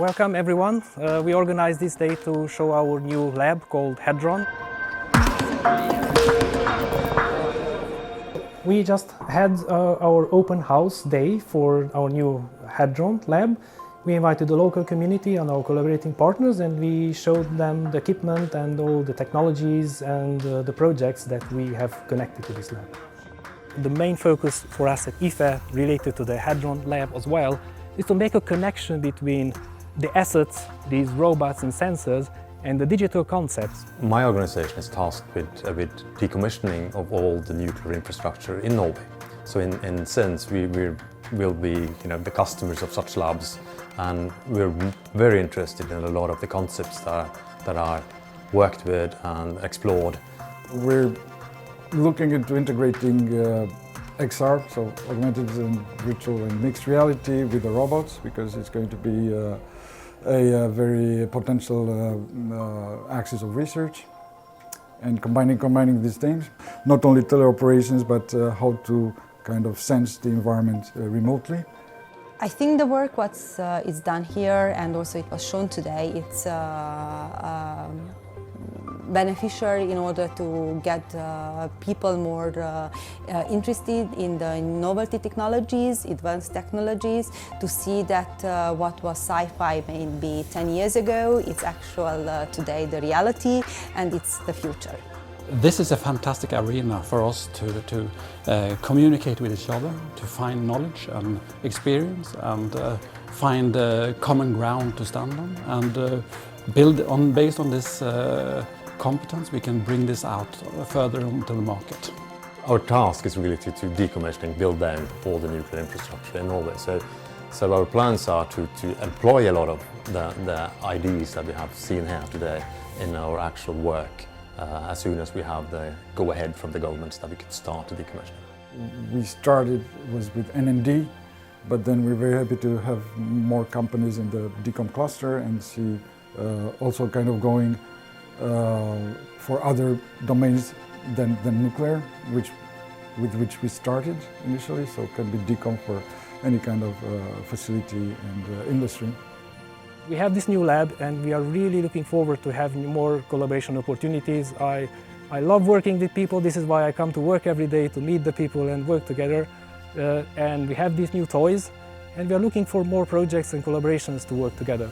Welcome everyone. We organized this day to show our new lab called HADRON. We just had our open house day for our new HADRON lab. We invited the local community and our collaborating partners, and we showed them the equipment and all the technologies and the projects that we have connected to this lab. The main focus for us at IFE, related to the HADRON lab as well, is to make a connection between the assets, these robots and sensors, and the digital concepts. My organization is tasked with decommissioning of all the nuclear infrastructure in Norway. So in a sense, we will be the customers of such labs, and we're very interested in a lot of the concepts that are worked with and explored. We're looking into integrating XR, so augmented and virtual and mixed reality, with the robots, because it's going to be a very potential axis of research, and combining these things, not only teleoperations, but how to kind of sense the environment remotely. I think the work is done here, and also it was shown today, it's beneficial in order to get people more interested in the novelty technologies, advanced technologies, to see that what was sci-fi maybe 10 years ago, it's actual today the reality, and it's the future. This is a fantastic arena for us to communicate with each other, to find knowledge and experience, and find common ground to stand on, and based on this competence, we can bring this out further into the market. Our task is really to decommission and build down all the nuclear infrastructure in Norway. So our plans are to employ a lot of the ideas that we have seen here today in our actual work as soon as we have the go-ahead from the governments that we could start the decommissioning. We started with NND, but then we're very happy to have more companies in the decom cluster, and see also kind of going for other domains than nuclear, with which we started initially, so it can be decom for any kind of facility and industry. We have this new lab, and we are really looking forward to having more collaboration opportunities. I love working with people. This is why I come to work every day, to meet the people and work together. And we have these new toys, and we are looking for more projects and collaborations to work together.